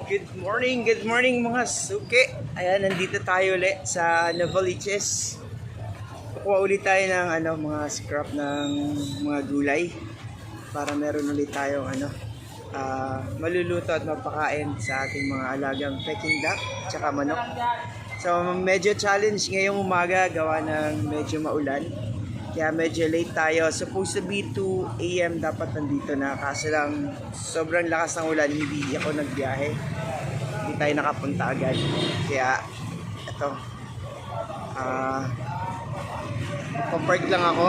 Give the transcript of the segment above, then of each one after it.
Good morning mga suki. Ayan, nandito tayo ulit sa Novaliches. Kukuha ulit tayo ng mga scrap ng mga gulay para meron ulit tayong maluluto at mapakain sa ating mga alagang Peking duck tsaka manok. So medyo challenge ngayong umaga gawa ng medyo maulan. Kaya medyo late tayo. Supposed to be 2 AM dapat nandito na. Kaso lang sobrang lakas ng ulan, hindi ako nagbiyahe. Hindi tayo nakapunta agad. Kaya ito. Papark lang ako.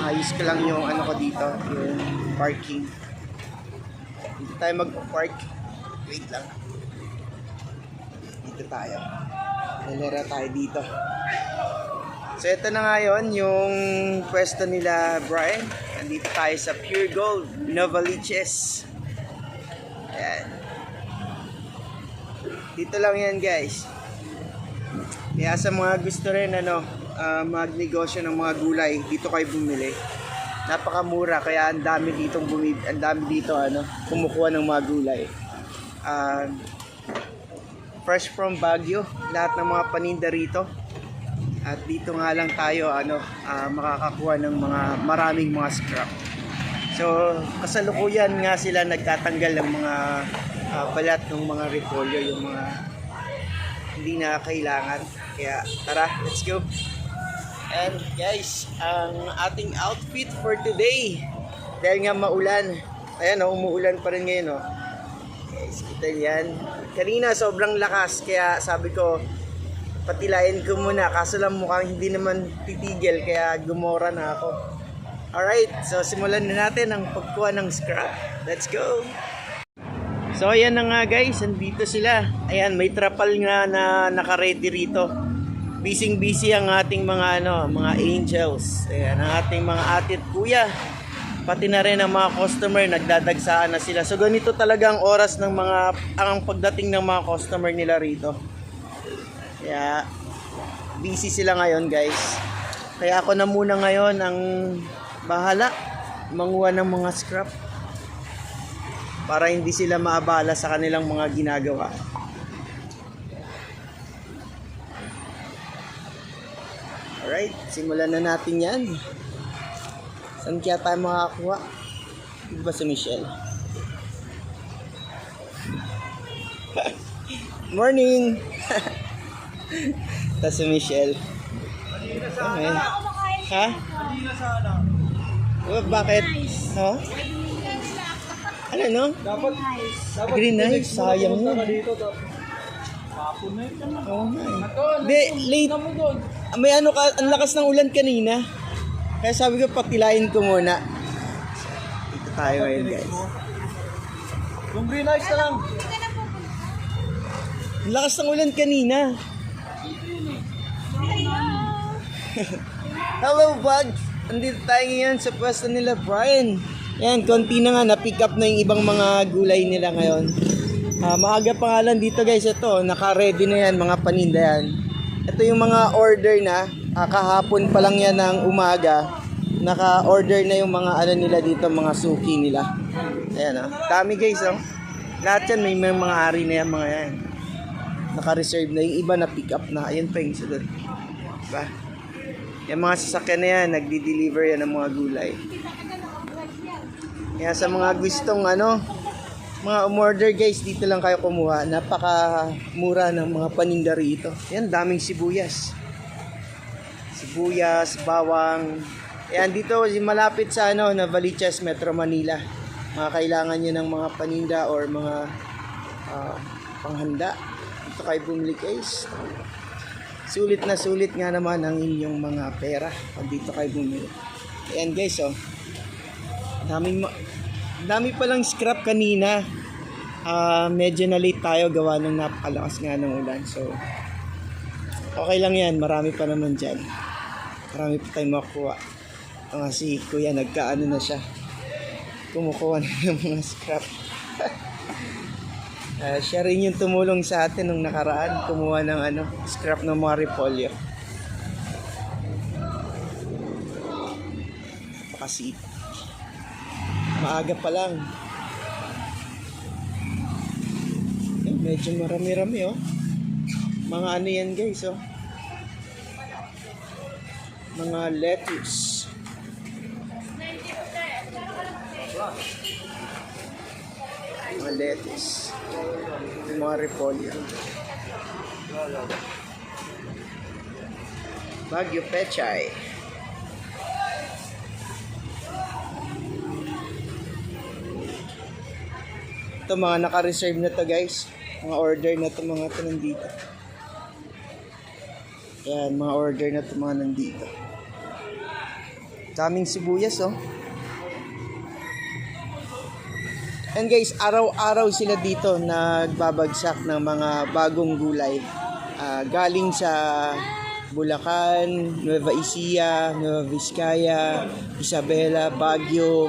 Ayos ko lang yung ko dito. Yung parking. Dito tayo magpa-park. Wait lang. Dito tayo. Nalera tayo dito. So ito na nga yun, yung pwesto nila Brian. Nandito tayo sa Pure Gold, Novaliches. Ayan. Dito lang yan guys. Kaya sa mga gusto rin magnegosyo ng mga gulay, dito kayo bumili. Napakamura, kaya ang dami dito kumukuha ng mga gulay. Fresh from Baguio, lahat ng mga paninda rito. At dito nga lang tayo makakakuha ng maraming mga scrap. So kasalukuyan nga sila nagtatanggal ng mga balat ng mga repolyo, yung mga hindi na kailangan. Kaya tara, let's go. And guys, ang ating outfit for today, dahil nga maulan, ayan umuulan pa rin ngayon guys, kita yan. Kanina sobrang lakas, kaya sabi ko patilayin ko muna, kaso lang mukhang hindi naman titigil, kaya gumora na ako. Alright, so simulan na natin ang pagkuha ng scrap. Let's go! So ayan na nga guys, andito sila. Ayan, may trapal nga na naka-ready rito. Busy ang ating mga angels. Ayan, ang ating mga ate at kuya. Pati na rin ang mga customer, nagdadagsaan na sila. So ganito talaga ang oras ng ang pagdating ng mga customer nila rito. Kaya busy sila ngayon guys. Kaya ako na muna ngayon ang bahala manguha ng mga scrap para hindi sila maabala sa kanilang mga ginagawa. Alright, simulan na natin yan. Saan kaya tayo makakakuha? Ito ba si Michelle? Morning! Tas si Michelle. Okay. Ha? Oh, bakit? Ha? Ano no? Dapat green ice. Sayang mo. Oh my. Di, late. May ang lakas ng ulan kanina. Kaya sabi ko patilayin ko muna. Dito tayo ngayon guys. Yung green ice na lang. Ang lakas ng ulan kanina. Hello vlog! Andito tayo ngayon sa pwesto nila Brian. Ayan, konti na nga na-pick up na yung ibang mga gulay nila ngayon. Maaga pa nga lang dito guys. Ito, naka-ready na yan, mga paninda yan. Ito yung mga order na. Kahapon pa lang yan ng umaga. Naka-order na yung mga nila dito, mga suki nila. Ayan dami guys Lahat yan, may mga ari na yan, mga yan. Naka-reserve na, yung iba na-pick up na. Ayan pa yung sunod. Diba? Yung mga sasakyan na yan, nagdi-deliver yan ng mga gulay. Kaya sa mga gustong mga umorder guys, dito lang kayo kumuha. Napakamura ng mga paninda rito. Yan, daming sibuyas. Sibuyas, bawang. Yan, dito malapit sa Novaliches, Metro Manila. Mga kailangan nyo ng mga paninda or mga panghanda. Dito kayo bumili guys. Sulit na sulit nga naman ang inyong mga pera pag dito kayo bumili. Ayan guys dami palang scrap kanina. Medyo na late tayo gawa ng napakalakas nga ng ulan. So okay lang yan, marami pa naman dyan. Marami pa tayong makukuha. Si kuya nagkaano na siya, kumukuha na ng mga scrap. Siya rin yung tumulong sa atin nung nakaraan, kumuha ng scrap ng mga repolyo. Kasi maaga pa lang. Medyo marami-rami oh. Mga ano yan guys oh. Mga lettuce. Mga lettuce. Yung mga repolyo. Baguio Pechay. Ito mga naka-reserve na to guys. Mga order na to mga to nandito. Yan, mga order na to mga nandito. Daming sibuyas oh. And guys, araw-araw sila dito nagbabagsak ng mga bagong gulay. Galing sa Bulacan, Nueva Ecija, Nueva Vizcaya, Isabela, Baguio.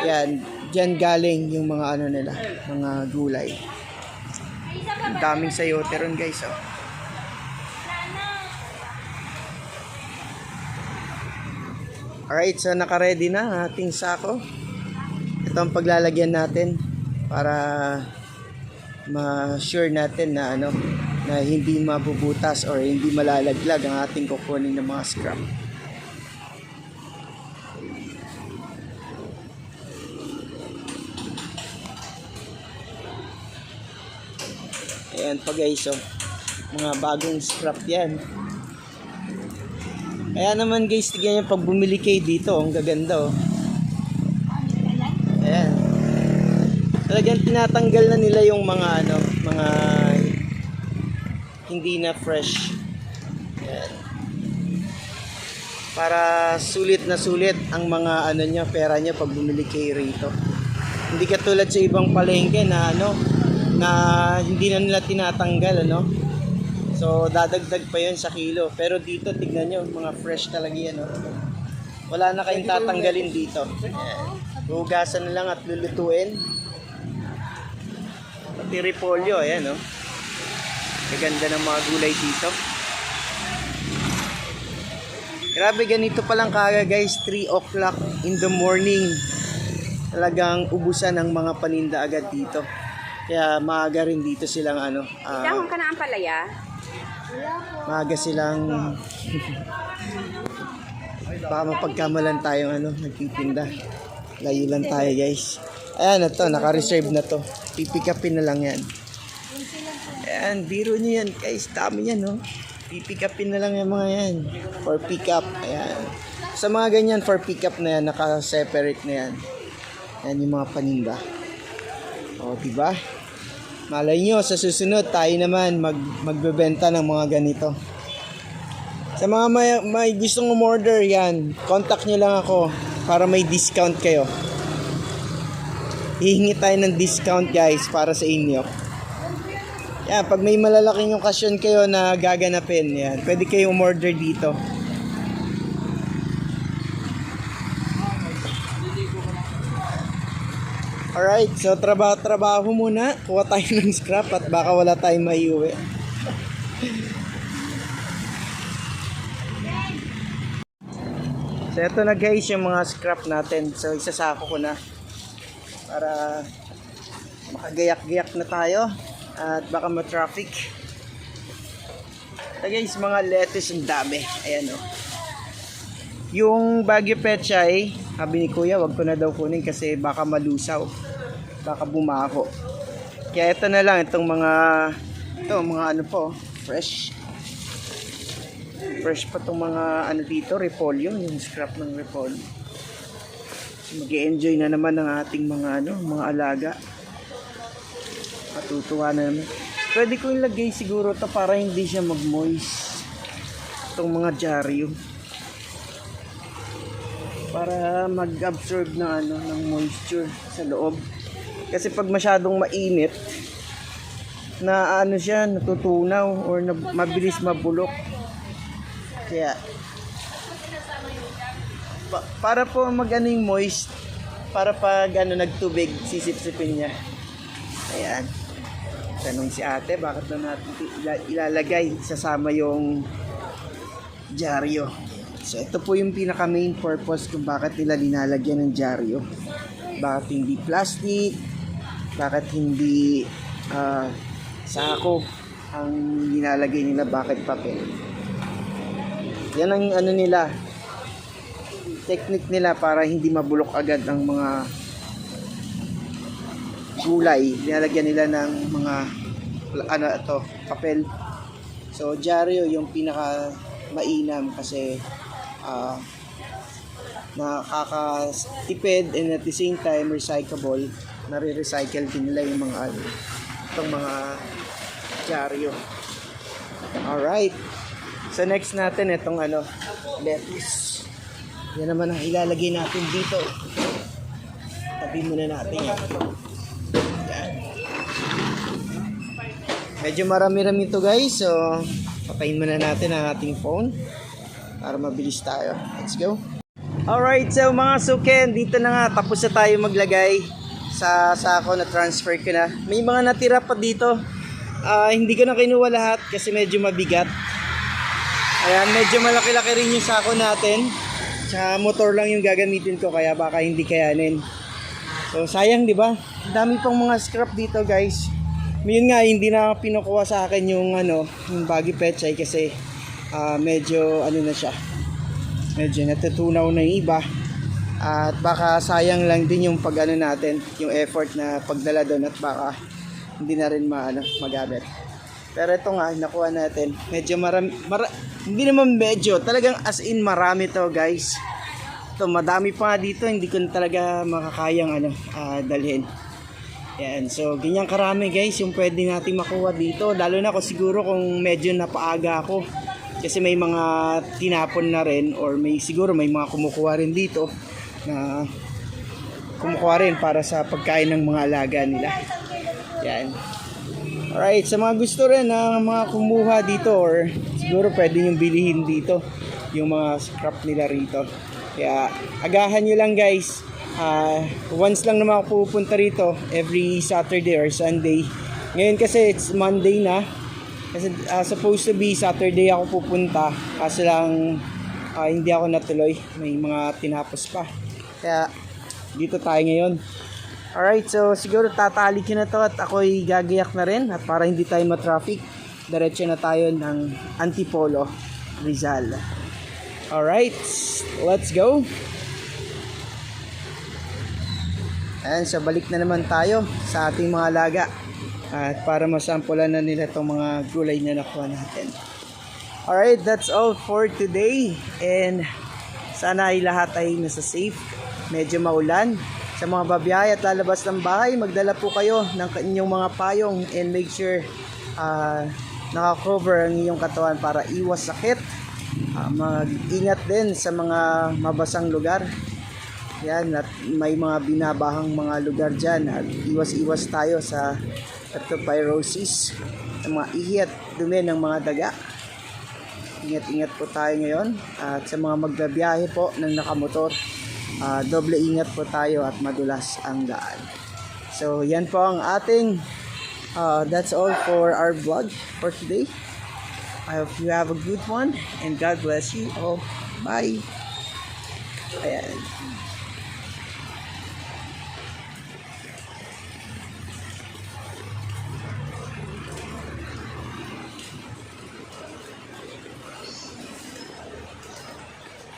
Yan, diyan galing yung mga ano nila, mga gulay. Ang daming sayote ron guys oh. Alright, so naka-ready na ang ating sako. Ito ang paglalagyan natin para ma-sure natin na ano, na hindi mabubutas or hindi malalaglag ang ating kukunin ng mga scrap. Ayan pa guys, oh. Mga bagong scrap yan. Kaya naman guys, tignan nyo pag bumili kayo dito, ang gaganda oh. Ayan. Talagang tinatanggal na nila yung mga ano, mga hindi na fresh. Ayan. Para sulit na sulit ang mga ano nyo, pera nyo pag bumili kayo rito. Hindi katulad sa ibang palengke na ano, na hindi na nila tinatanggal ano. So dadagdag pa yun sa kilo. Pero dito tignan nyo, mga fresh talaga yan oh. Wala na kayong tatanggalin dito. Ayan. Hugasan na lang at lulutuin. Pati repolyo, ayan oh. Kaganda ng mga gulay dito. Grabe, ganito pa lang kaga guys, 3 o'clock in the morning. Talagang ubusan ng mga paninda agad dito. Kaya maaga rin dito silang ano. Dahon ka na ang palaya? Maaga silang baka mapagkamalan tayong ano, nagtitinda. Layo lang tayo guys. Ayan na to, naka-reserve na to. Pipikapin na lang yan. Ayan, biro nyo yan guys. Dami yan no. Pipikapin na lang yung mga yan. For pick up. Ayan. Sa mga ganyan for pick up na yan, naka-separate na yan. Ayan yung mga paninda. O, diba? Malay nyo, sa susunod, tayo naman magbebenta ng mga ganito. Sa mga may gustong umorder yan, contact nyo lang ako para may discount kayo. Hihingi tayo ng discount guys para sa inyo. Yan, pag may malalaking okasyon kayo na gaganapin, yan, pwede kayo umorder dito. Alright, so trabaho muna. Kuha tayo ng scrap at baka wala tayong maiuwi. So ito na guys yung mga scrap natin. So isasako ko na para makagayak-gayak na tayo at baka ma-traffic. So guys, mga lettuce ang dami. Ayan o. Yung Baguio Pechay, sabi ni Kuya, wag ko na daw kunin kasi baka malusaw. Baka bumako. Kaya ito na lang, itong mga ano po, fresh. Fresh pa itong mga ano dito, repolyo, yung scrap ng repolyo. Mag-i-enjoy na naman ng ating mga ano, mga alaga. Matutuwa na naman. Pwede ko ilagay siguro to para hindi siya mag-moist. Itong mga dyaryo. Para mag-absorb ng ano, ng moisture sa loob. Kasi pag masyadong mainit, na ano siya, natutunaw or mabilis mabulok. Kaya para po mag-aning moist, para pag ano nagtubig, sisip-sipin niya. Ayan. Tanong si ate, bakit na natin ilalagay sasama yung dyaryo. So ito po yung pinaka main purpose kung bakit nila linalagyan ng dyaryo. Bakit hindi plastic, bakit hindi sako ang nilalagay nila, bakit papel. Yan ang ano nila, technique nila para hindi mabulok agad ang mga gulay. Nilalagyan nila ng mga papel. So dyaryo yung pinaka mainam kasi nakakatipid and at the same time recyclable. Nare-recycle din nila yung mga itong mga dyaryo. Alright. So next natin itong lettuce. Yan naman ang ilalagay natin dito. Tabi muna natin yan. Medyo marami-rami ito guys. So patayin muna natin ang ating phone para mabilis tayo. Let's go. Alright, so mga suken, dito na nga, tapos na tayo maglagay sa sako na transfer ko na. May mga natira pa dito. Hindi ko na kinuha lahat kasi medyo mabigat. Ayan, medyo malaki-laki rin yung sako natin. Tsaka motor lang yung gagamitin ko kaya baka hindi kayanin. So sayang, di ba? Dami pang mga scrap dito guys. Yun nga, hindi na pinukuha sa akin yung yung baggy pechay kasi medyo na siya. Medyo natutunaw na yung iba. At baka sayang lang din yung natin, yung effort na pagdala doon at baka hindi na rin magamit. Pero ito nga, nakuha natin. Medyo hindi naman medyo, talagang as in marami to guys. Ito, madami pa dito, hindi ko talaga makakayang dalhin. Yan, so ganyan karami guys yung pwede natin makuha dito. Lalo na siguro kung medyo napaaga ako. Kasi may mga tinapon na rin or siguro may mga kumukuha rin dito na kumukuha rin para sa pagkain ng mga alaga nila. Yan. Alright, sa mga gusto rin na mga kumuha dito or siguro pwede yung bilihin dito yung mga scrap nila rito. Kaya agahan nyo lang guys. Once lang naman ako pupunta rito every Saturday or Sunday. Ngayon kasi it's Monday na. Kasi supposed to be Saturday ako pupunta. Kaso lang hindi ako natuloy. May mga tinapos pa. Kaya dito tayo ngayon. Alright, so siguro tatali ko na to at ako'y gagayak na rin. At para hindi tayo matraffic, diretso na tayo ng Antipolo, Rizal. Alright, let's go. Ayan, so balik na naman tayo sa ating mga alaga. At para masampulan na nila itong mga gulay na nakuha natin. Alright, that's all for today. And sana ay lahat ay nasa safe. Medyo maulan. Sa mga babiyay at lalabas ng bahay, magdala po kayo ng inyong mga payong and make sure naka-cover ang inyong katawan para iwas sakit. Mag-ingat din sa mga mabasang lugar. Yan, at may mga binabahang mga lugar dyan at iwas-iwas tayo sa leptospirosis, ng mga ihi at dumi ng mga daga. Ingat-ingat po tayo ngayon. At sa mga magbabiyahe po ng nakamotor, doble ingat po tayo at madulas ang daan. So yan po ang ating that's all for our vlog for today. I hope you have a good one and God bless you all. Bye. Ayan.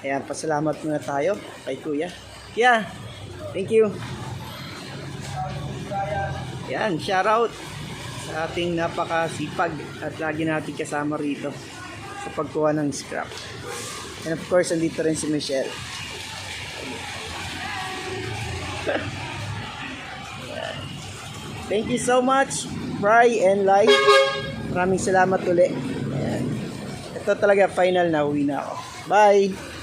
Ayan, pasalamat muna tayo kay Kuya. Yeah, thank you. Ayan, shout out sa ating napakasipag at lagi natin kasama rito sa pagkuha ng scrap. And of course, andito rin si Michelle. Thank you so much, Bri and Lai. Maraming salamat ulit. Ayan. Ito talaga final na, uwi na ako. Bye!